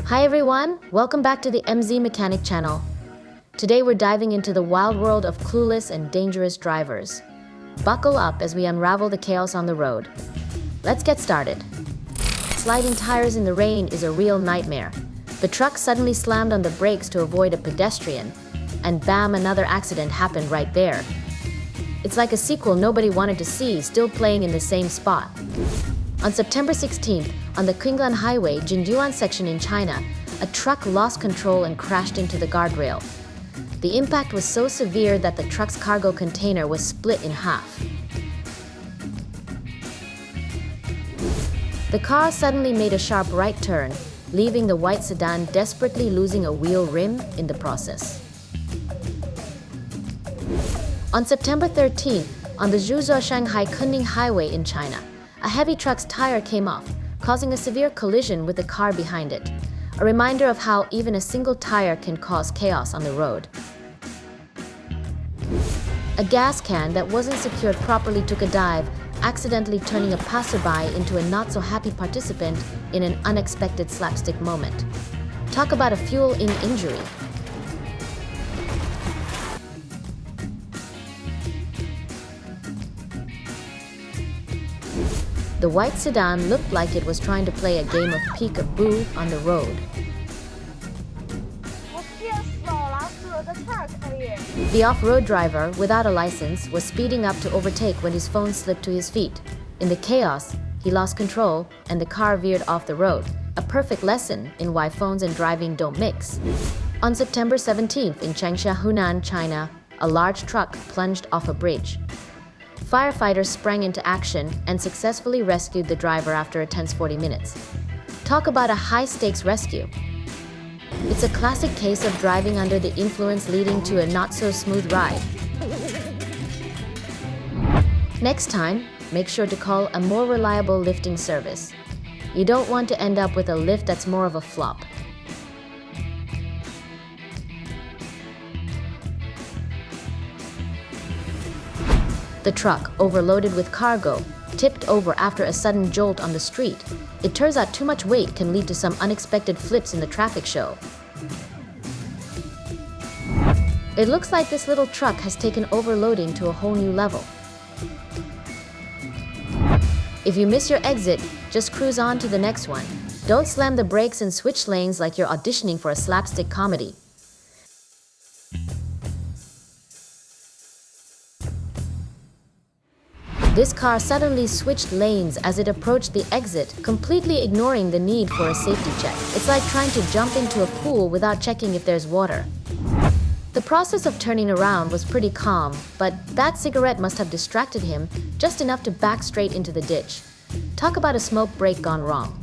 Hi everyone, welcome back to the MZ Mechanic channel. Today we're diving into the wild world of clueless and dangerous drivers. Buckle up as we unravel the chaos on the road. Let's get started. Sliding tires in the rain is a real nightmare. The truck suddenly slammed on the brakes to avoid a pedestrian, and bam, another accident happened right there. It's like a sequel nobody wanted to see, still playing in the same spot. On September 16th, on the Qinglan Highway, Jinduan section in China, a truck lost control and crashed into the guardrail. The impact was so severe that the truck's cargo container was split in half. The car suddenly made a sharp right turn, leaving the white sedan desperately losing a wheel rim in the process. On September 13th, on the Zhuzhou-Shanghai Kunming Highway in China, a heavy truck's tire came off, causing a severe collision with the car behind it. A reminder of how even a single tire can cause chaos on the road. A gas can that wasn't secured properly took a dive, accidentally turning a passerby into a not-so-happy participant in an unexpected slapstick moment. Talk about a fuel-in injury. The white sedan looked like it was trying to play a game of peek-a-boo on the road. The off-road driver, without a license, was speeding up to overtake when his phone slipped to his feet. In the chaos, he lost control and the car veered off the road. A perfect lesson in why phones and driving don't mix. On September 17th in Changsha, Hunan, China, a large truck plunged off a bridge. Firefighters sprang into action and successfully rescued the driver after a tense 40 minutes. Talk about a high-stakes rescue. It's a classic case of driving under the influence leading to a not-so-smooth ride. Next time, make sure to call a more reliable lifting service. You don't want to end up with a lift that's more of a flop. The truck, overloaded with cargo, tipped over after a sudden jolt on the street. It turns out too much weight can lead to some unexpected flips in the traffic show. It looks like this little truck has taken overloading to a whole new level. If you miss your exit, just cruise on to the next one. Don't slam the brakes and switch lanes like you're auditioning for a slapstick comedy. This car suddenly switched lanes as it approached the exit, completely ignoring the need for a safety check. It's like trying to jump into a pool without checking if there's water. The process of turning around was pretty calm, but that cigarette must have distracted him just enough to back straight into the ditch. Talk about a smoke break gone wrong.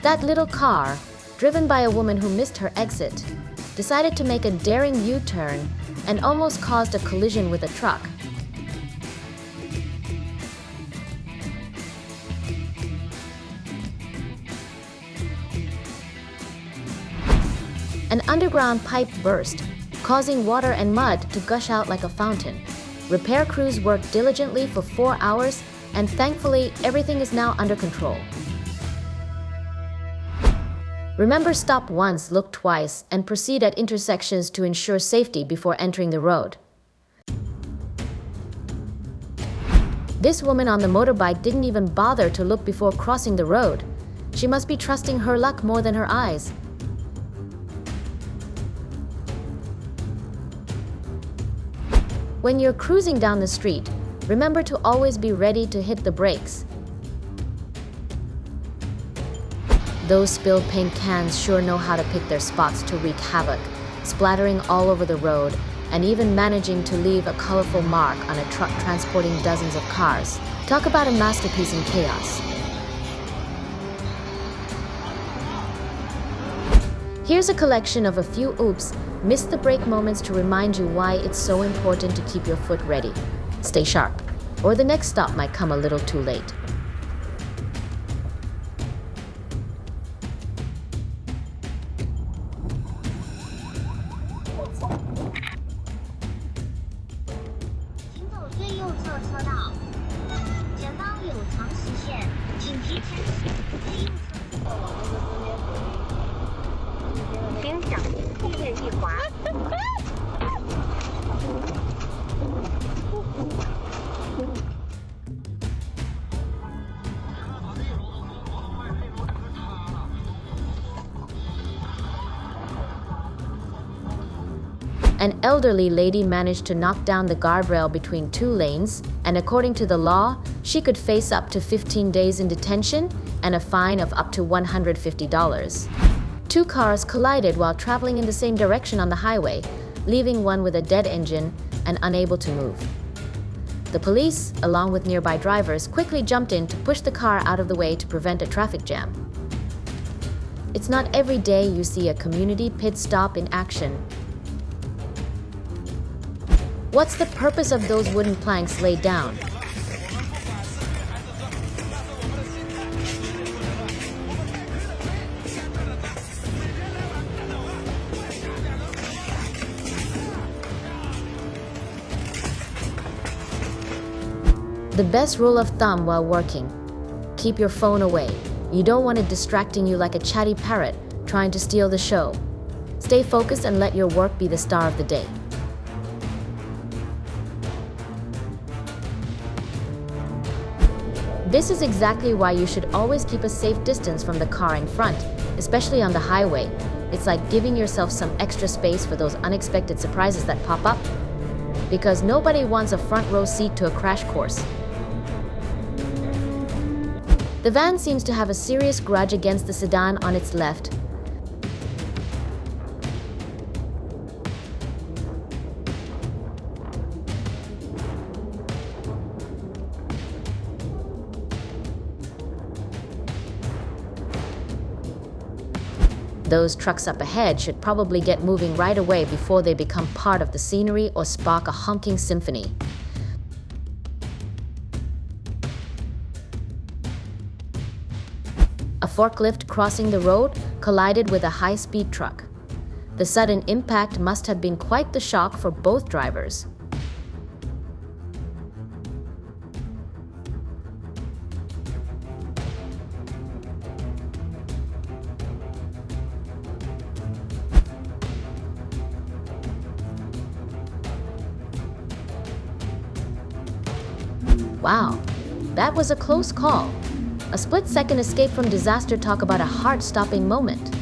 That little car, driven by a woman who missed her exit, decided to make a daring U-turn and almost caused a collision with a truck. An underground pipe burst, causing water and mud to gush out like a fountain. Repair crews worked diligently for 4 hours, and thankfully, everything is now under control. Remember, stop once, look twice, and proceed at intersections to ensure safety before entering the road. This woman on the motorbike didn't even bother to look before crossing the road. She must be trusting her luck more than her eyes. When you're cruising down the street, remember to always be ready to hit the brakes. Those spilled paint cans sure know how to pick their spots to wreak havoc, splattering all over the road and even managing to leave a colorful mark on a truck transporting dozens of cars. Talk about a masterpiece in chaos. Here's a collection of a few oops, miss the brake moments to remind you why it's so important to keep your foot ready. Stay sharp, or the next stop might come a little too late. 请小心后面一滑。An elderly lady managed to knock down the guardrail between two lanes, and according to the law, she could face up to 15 days in detention and a fine of up to $150. Two cars collided while traveling in the same direction on the highway, leaving one with a dead engine and unable to move. The police, along with nearby drivers, quickly jumped in to push the car out of the way to prevent a traffic jam. It's not every day you see a community pit stop in action. What's the purpose of those wooden planks laid down? The best rule of thumb while working: keep your phone away. You don't want it distracting you like a chatty parrot trying to steal the show. Stay focused and let your work be the star of the day. This is exactly why you should always keep a safe distance from the car in front, especially on the highway. It's like giving yourself some extra space for those unexpected surprises that pop up. Because nobody wants a front row seat to a crash course. The van seems to have a serious grudge against the sedan on its left. Those trucks up ahead should probably get moving right away before they become part of the scenery or spark a honking symphony. A forklift crossing the road collided with a high-speed truck. The sudden impact must have been quite the shock for both drivers. Wow, that was a close call. A split-second escape from disaster. Talk about a heart-stopping moment.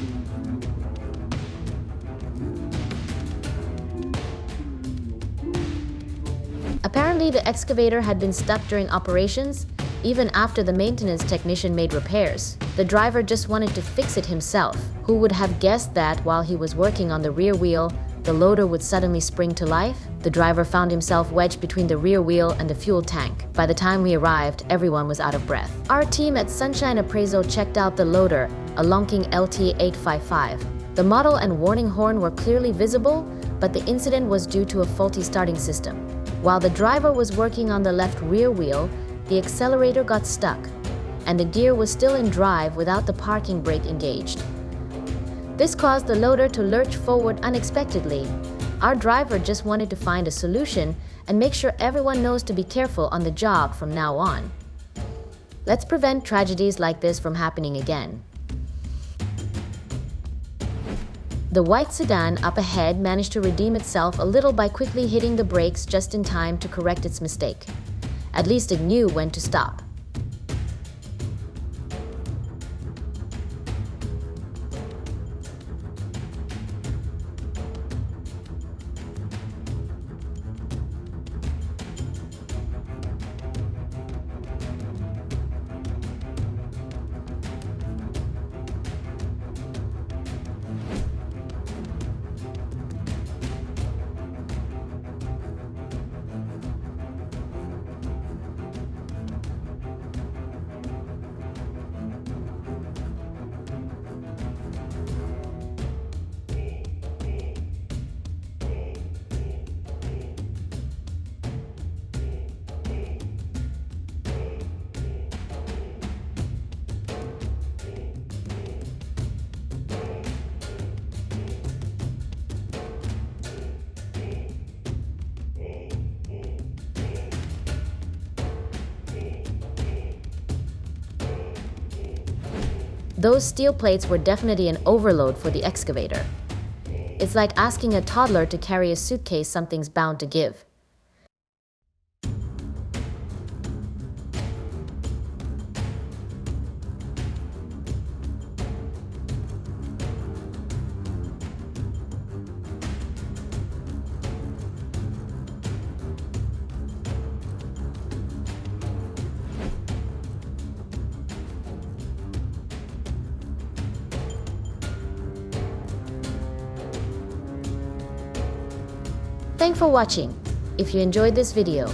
Apparently, the excavator had been stuck during operations, even after the maintenance technician made repairs. The driver just wanted to fix it himself. Who would have guessed that while he was working on the rear wheel, the loader would suddenly spring to life? The driver found himself wedged between the rear wheel and the fuel tank. By the time we arrived, everyone was out of breath. Our team at Sunshine Appraisal checked out the loader, a Lonking LT855. The model and warning horn were clearly visible, but the incident was due to a faulty starting system. While the driver was working on the left rear wheel, the accelerator got stuck, and the gear was still in drive without the parking brake engaged. This caused the loader to lurch forward unexpectedly. Our driver just wanted to find a solution and make sure everyone knows to be careful on the job from now on. Let's prevent tragedies like this from happening again. The white sedan up ahead managed to redeem itself a little by quickly hitting the brakes just in time to correct its mistake. At least it knew when to stop. Those steel plates were definitely an overload for the excavator. It's like asking a toddler to carry a suitcase something's bound to give. Thanks for watching. If you enjoyed this video,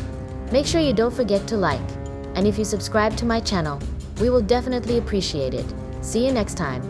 make sure you don't forget to like. And if you subscribe to my channel, we will definitely appreciate it. See you next time.